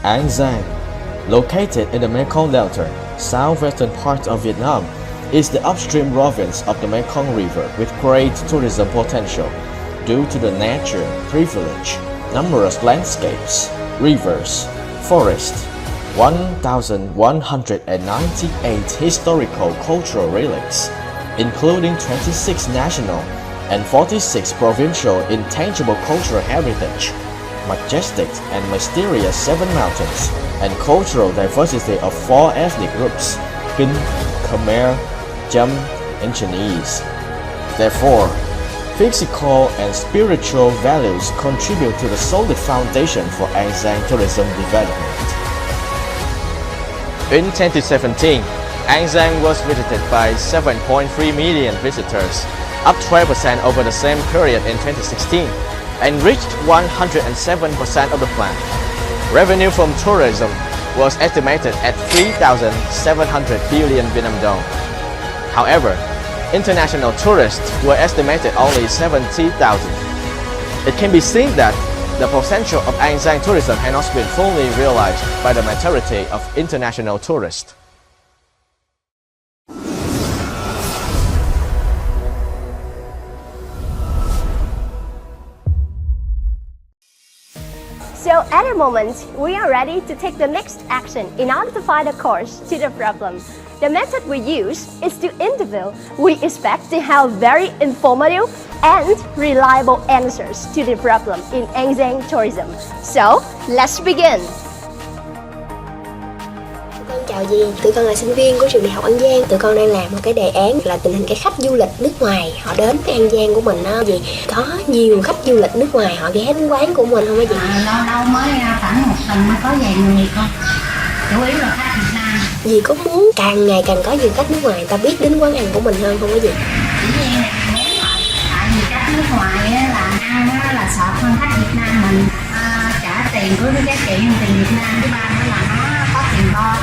An Giang, located in the Mekong Delta, southwestern part of Vietnam, is the upstream province of the Mekong River with great tourism potential due to the nature privilege, numerous landscapes, rivers, forests, 1,198 historical cultural relics, including 26 national and 46 provincial intangible cultural heritage, majestic and mysterious 7 mountains, and cultural diversity of 4 ethnic groups, Kinh, Khmer, Cham, and Chinese. Therefore, physical and spiritual values contribute to the solid foundation for An Giang tourism development. In 2017, An Giang was visited by 7.3 million visitors, up 12% over the same period in 2016, and reached 107% of the plan. Revenue from tourism was estimated at 3,700 billion Vietnam dong. However, international tourists were estimated only 70,000. It can be seen that the potential of An Giang tourism has not been fully realized by the majority of international tourists. So at the moment, we are ready to take the next action in order to find a course to the problem. The method we use is to interview. We expect to have very informative and reliable answers to the problem in An Giang tourism. So, let's begin! Con chào dì, tụi con là sinh viên của trường đại học An Giang. Tụi con đang làm một cái đề án là tình hình cái khách du lịch nước ngoài họ đến cái An Giang của mình á dì. Có nhiều khách du lịch nước ngoài họ ghé đến quán của mình không á dì? Lâu lâu mới khoảng một tuần mới có vài người con. Chủ yếu là khách Việt Nam. Dì có muốn càng ngày càng có nhiều khách nước ngoài người ta biết đến quán ăn của mình hơn không á dì? Dĩ nhiên là muốn rồi. Tại vì khách nước ngoài là ăn là sợ hơn khách Việt Nam mình, trả tiền của cái giá trị hơn tiền Việt Nam. Thứ ba nữa là nó có tiền bo.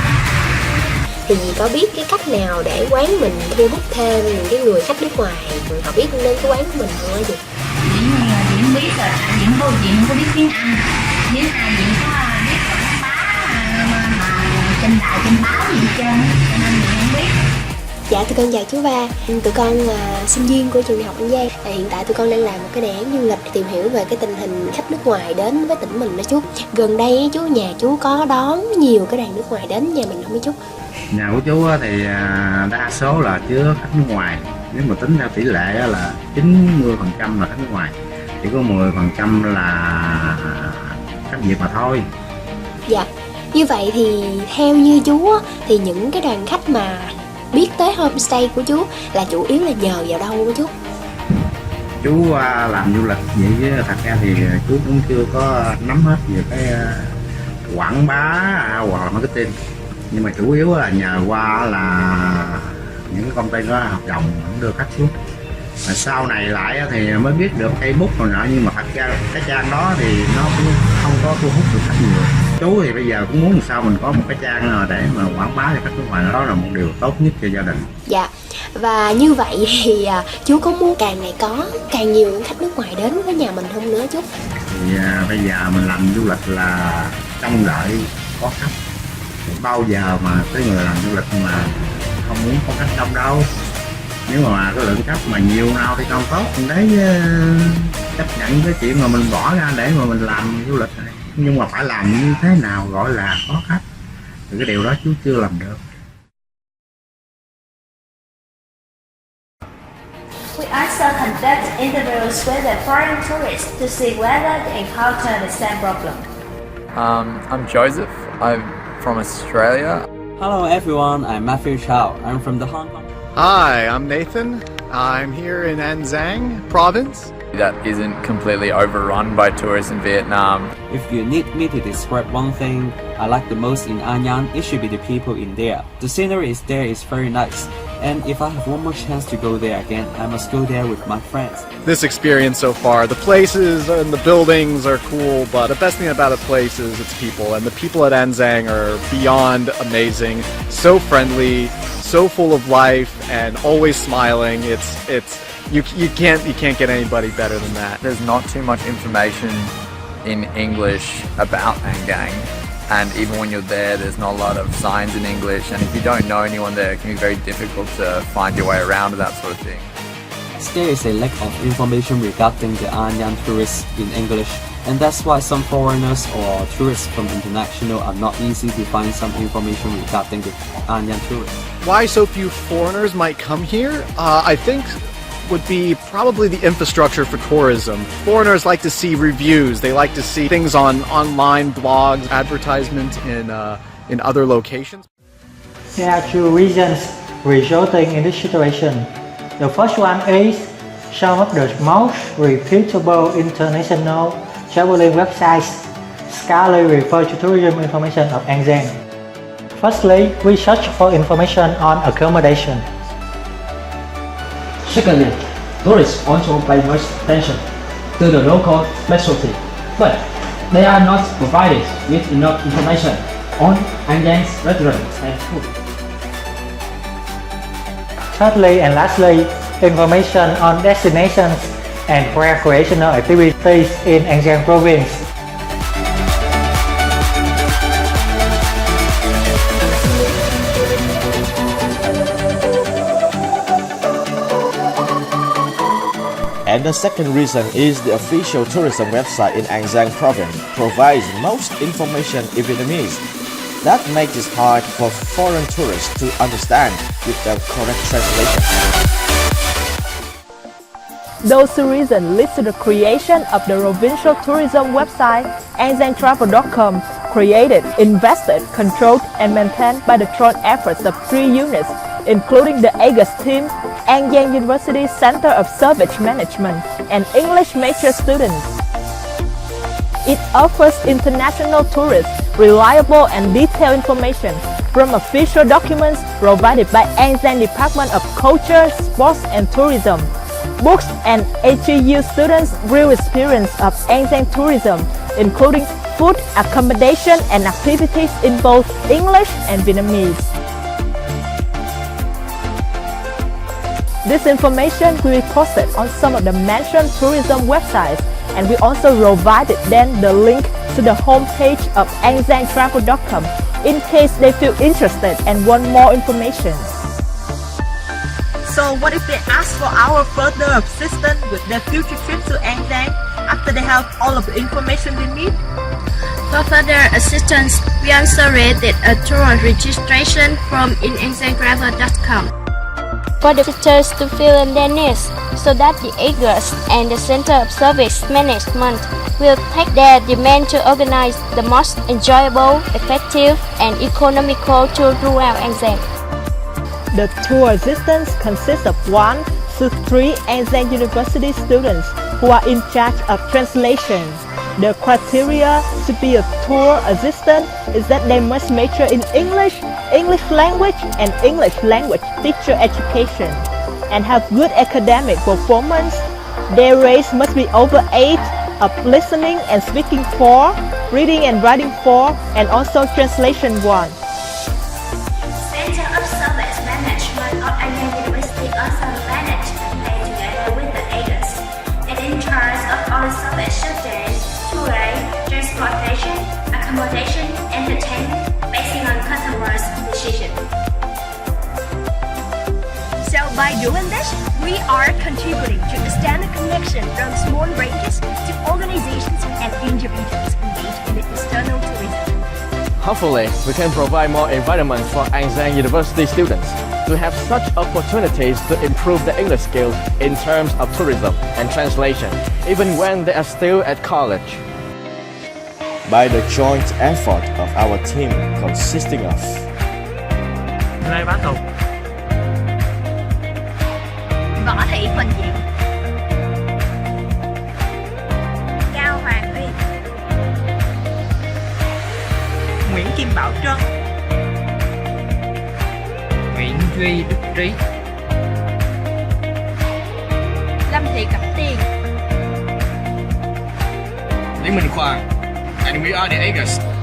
Thì dì có biết cái cách nào để quán mình thu hút thêm những cái người khách nước ngoài họ biết đến cái quán của mình không á dì? Dĩ nhiên là dì không biết rồi, tại dì không có biết tiếng Anh. Với hai dì có biết quảng bá mà trên đài trên báo gì hết trơn, cho nên dì không biết. Dạ tụi con chào chú Ba, tụi con là sinh viên của trường đại học An Giang. Hiện tại tụi con đang làm một cái đề án du lịch tìm hiểu về cái tình hình khách nước ngoài đến với tỉnh mình đó chú. Gần đây chú, nhà chú có đón nhiều cái đoàn nước ngoài đến nhà mình không chú? Nhà của chú thì đa số là chứa khách nước ngoài. Nếu mà tính theo tỷ lệ là 90% là khách nước ngoài, chỉ có 10% là khách Việt mà thôi. Dạ, như vậy thì theo như chú á, thì những cái đoàn khách mà biết tới homestay của chú là chủ yếu là nhờ vào đâu chú? Chú làm du lịch vậy chứ thật ra thì chú cũng chưa có nắm hết về cái quảng bá hoặc là marketing, nhưng mà chủ yếu là nhờ qua là những cái công ty có hợp đồng đưa khách xuống. Mà sau này lại thì mới biết được Facebook rồi nọ, nhưng mà thật ra cái trang đó thì nó cũng không có thu hút được khách nhiều. Chú thì bây giờ cũng muốn làm sao mình có một cái trang để mà quảng bá cho khách nước ngoài, đó là một điều tốt nhất cho gia đình. Dạ, và như vậy thì chú có muốn càng ngày có càng nhiều những khách nước ngoài đến với nhà mình không nữa chú? Thì bây giờ mình làm du lịch là trông đợi có khách. Bao giờ mà cái người làm du lịch mà không muốn có khách đông đâu. Nếu mà cái lượng khách mà nhiều nào thì càng tốt, mình đấy chấp nhận cái chuyện mà mình bỏ ra để mà mình làm du lịch này. Nhưng mà phải làm như thế nào gọi là có khách, thì cái điều đó chú chưa làm được. We also conduct interviews with the foreign tourists to see whether they encounter the same problem. I'm Joseph. I'm from Australia. Hello everyone, I'm Matthew Chow. I'm from the Hong Kong. Hi, I'm Nathan. I'm here in An Giang province. That isn't completely overrun by tourists in Vietnam. If you need me to describe one thing I like the most in An Giang, it should be the people in there. The scenery is there is very nice. And if I have one more chance to go there again, I must go there with my friends. This experience so far, the places and the buildings are cool, but the best thing about a place is its people. And the people at An Giang are beyond amazing, so friendly, so full of life, and always smiling. You can't get anybody better than that. There's not too much information in English about An Giang. And even when you're there, there's not a lot of signs in English, and if you don't know anyone there, it can be very difficult to find your way around and that sort of thing. There is a lack of information regarding the An Giang tourists in English, and that's why some foreigners or tourists from international are not easy to find some information regarding the An Giang tourists. Why so few foreigners might come here, I think would be probably the infrastructure for tourism. Foreigners like to see reviews, they like to see things on online blogs, advertisements in other locations. There are two reasons resulting in this situation. The first one is some of the most reputable international traveling websites scarcely refer to tourism information of An Giang. Firstly, we search for information on accommodation. Secondly, tourists also pay much attention to the local specialty, but they are not provided with enough information on An Giang's restaurants and food. Thirdly and lastly, information on destinations and recreational activities in An Giang province. And the second reason is the official tourism website in An Giang province provides most information in Vietnamese. That makes it hard for foreign tourists to understand with the correct translation. Those two reasons lead to the creation of the provincial tourism website AnGiangTravel.com, created, invested, controlled and maintained by the joint efforts of 3 units, including the AGUST team, An Giang University Center of Service Management, and English major students. It offers international tourists reliable and detailed information from official documents provided by An Giang Department of Culture, Sports and Tourism, books and AGU students' real experience of An Giang tourism, including food, accommodation and activities in both English and Vietnamese. This information will be posted on some of the mentioned tourism websites, and we also provided them the link to the homepage of AnGiangTravel.com in case they feel interested and want more information. So what if they ask for our further assistance with their future trip to An Giang after they have all of the information they need? For further assistance, we also rated a tour registration from AnGiangTravel.com. For the visitors to fill in their needs, so that the AGUST and the Center of Service Management will take their demand to organize the most enjoyable, effective and economical tour throughout An Giang. The tour assistants consist of 1 to 3 An Giang University students who are in charge of translation. The criteria to be a tour assistant is that they must major in English, English language and English language teacher education, and have good academic performance. Their race must be over 8, of listening and speaking 4, reading and writing 4, and also translation 1. Center of Service Management of An Giang University also manage and play together with the AGUST and in charge of all service such as touring, transportation, accommodation, entertainment, based on customers' decision. So by doing this, we are contributing to extend the connection from small ranges to organizations and individuals engaged in the external tourism. Hopefully, we can provide more environment for An Giang University students to have such opportunities to improve their English skills in terms of tourism and translation, even when they are still at college. By the joint effort of our team consisting of Bá Tùng, Thị Huỳnh Diệu, Cao Hoàng Uyên, Nguyễn Kim Bảo Trân, Nguyễn Duy Đức Trí, Lâm Thị Cẩm Tiên, Minh Khoa, and we are the AGUST.